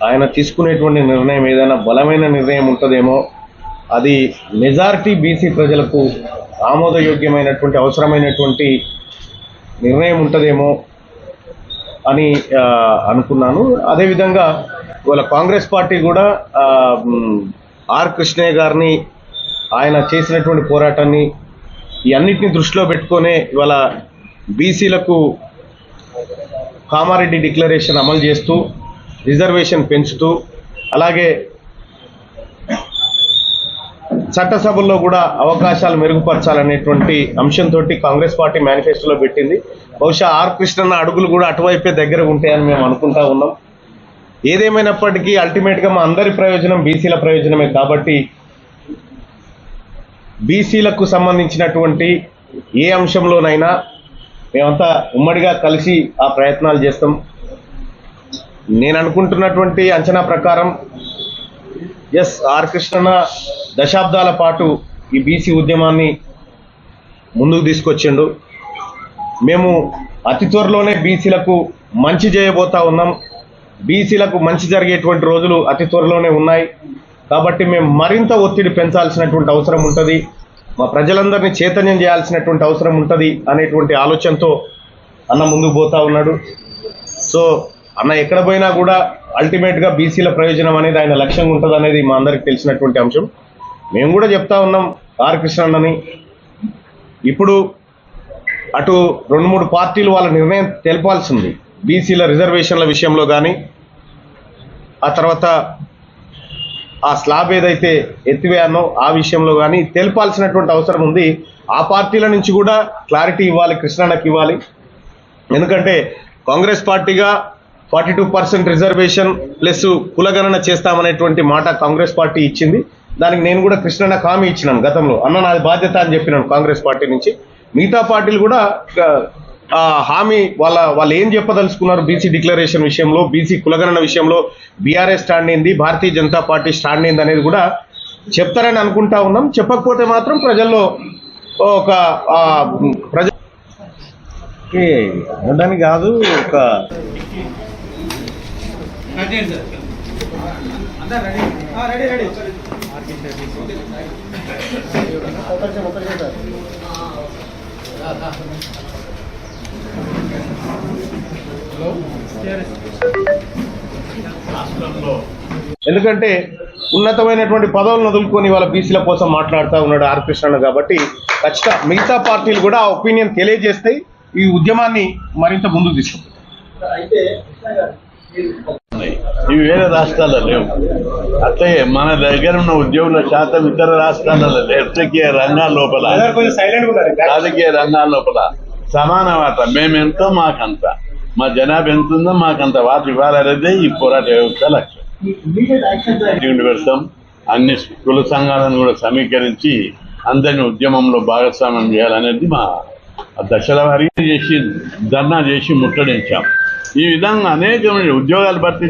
ఆయన తీసుకునేటువంటి నిర్ణయం ఏదైనా బలమైన నిర్ణయం ఉంటుందేమో, అది మెజారిటీ బీసీ ప్రజలకు ఆమోదయోగ్యమైనటువంటి అవసరమైనటువంటి నిర్ణయం ఉంటుందేమో అని అనుకున్నాను. అదేవిధంగా ఇవాళ కాంగ్రెస్ పార్టీ కూడా ఆర్ కృష్ణయ్య గారిని ఆయన చేసినటువంటి పోరాటాన్ని ఈ అన్నిటిని దృష్టిలో పెట్టుకునే ఇవాళ బీసీలకు కామారెడ్డి డిక్లరేషన్ అమలు చేస్తూ రిజర్వేషన్ పెంచుతూ అలాగే చట్టసభల్లో కూడా అవకాశాలు మెరుగుపరచాలనేటువంటి అంశంతో కాంగ్రెస్ పార్టీ మేనిఫెస్టోలో పెట్టింది. బహుశా ఆర్ కృష్ణన్న అడుగులు కూడా అటువైపే దగ్గర ఉంటాయని మేము అనుకుంటా ఉన్నాం. ఏదేమైనప్పటికీ అల్టిమేట్గా మా అందరి ప్రయోజనం బీసీల ప్రయోజనమే కాబట్టి బీసీలకు సంబంధించినటువంటి ఏ అంశంలోనైనా మేమంతా ఉమ్మడిగా కలిసి ఆ ప్రయత్నాలు చేస్తాం. నేను అనుకుంటున్నటువంటి అంచనా ప్రకారం ఆర్ కృష్ణన్న దశాబ్దాల పాటు ఈ బీసీ ఉద్యమాన్ని ముందుకు తీసుకొచ్చిండు. మేము అతి త్వరలోనే బీసీలకు మంచి చేయబోతా ఉన్నాం. బీసీలకు మంచి జరిగేటువంటి రోజులు అతి త్వరలోనే ఉన్నాయి. కాబట్టి మేము మరింత ఒత్తిడి పెంచాల్సినటువంటి అవసరం ఉంటుంది, మా ప్రజలందరినీ చైతన్యం చేయాల్సినటువంటి అవసరం ఉంటుంది అనేటువంటి ఆలోచనతో అన్న ముందుకు పోతా ఉన్నాడు. సో అన్న ఎక్కడ పోయినా కూడా అల్టిమేట్గా బీసీల ప్రయోజనం అనేది ఆయన లక్ష్యంగా ఉంటుంది అనేది మా అందరికి తెలిసినటువంటి అంశం. మేము కూడా చెప్తా ఉన్నాం ఆర్ కృష్ణన్నని, ఇప్పుడు అటు 2-3 పార్టీలు వాళ్ళ నిర్ణయం తెలపాల్సింది. బీసీల రిజర్వేషన్ల విషయంలో కానీ, ఆ తర్వాత ఆ స్లాబ్ ఏదైతే ఎత్తివేయానో ఆ విషయంలో కానీ తెలపాల్సినటువంటి అవసరం ఉంది. ఆ పార్టీల నుంచి కూడా క్లారిటీ ఇవ్వాలి, కృష్ణన్నకి ఇవ్వాలి. ఎందుకంటే కాంగ్రెస్ పార్టీగా 42% రిజర్వేషన్ ప్లస్ కులగణన చేస్తామనేటువంటి మాట కాంగ్రెస్ పార్టీ ఇచ్చింది. దానికి నేను కూడా కృష్ణన్నకు హామీ ఇచ్చినాను గతంలో, అన్న నాది బాధ్యత అని చెప్పినాను కాంగ్రెస్ పార్టీ నుంచి. మిగతా పార్టీలు కూడా హామీ వాళ్ళు ఏం చెప్పదలుచుకున్నారు బీసీ డిక్లరేషన్ విషయంలో, బీసీ కులగణన విషయంలో బీఆర్ఎస్ స్టాండ్ ఏంది, భారతీయ జనతా పార్టీ స్టాండ్ ఏంది అనేది కూడా చెప్తారని అనుకుంటా ఉన్నాం. చెప్పకపోతే మాత్రం ప్రజల్లో ఒక అనడానికి కాదు, ఒక ఎందుకంటే ఉన్నతమైనటువంటి పదవులను వదులుకొని వాళ్ళ బీసీల కోసం మాట్లాడుతూ ఉన్నాడు ఆర్ కృష్ణన్న. కాబట్టి ఖచ్చితంగా మిగతా పార్టీలు కూడా ఆ ఒపీనియన్ తెలియజేస్తాయి, ఈ ఉద్యమాన్ని మరింత ముందుకు తీసుకుంటాయి. ఇవి వేరే రాష్ట్రాల్లో లేవు. అట్లే మన దగ్గర ఉన్న ఉద్యోగుల శాతం ఇతర రాష్ట్రాలలో రాజకీయ రంగాల లోపల సమాన వాటా, మేమెంతో మాకంత, మా జనాభా ఎంత ఉందో మాకంత వాటి ఇవ్వాలనేదే ఈ పోరాట వ్యవస్థ లక్ష్యం. పెడతాం, అన్ని కుల సంఘాలను కూడా సమీకరించి అందరినీ ఉద్యమంలో భాగస్వామ్యం చేయాలనేది మా దశల వారీగా చేసి ధర్నా చేసి ముట్టడించాం. ఈ విధంగా అనేకమైన ఉద్యోగాలు భర్తీ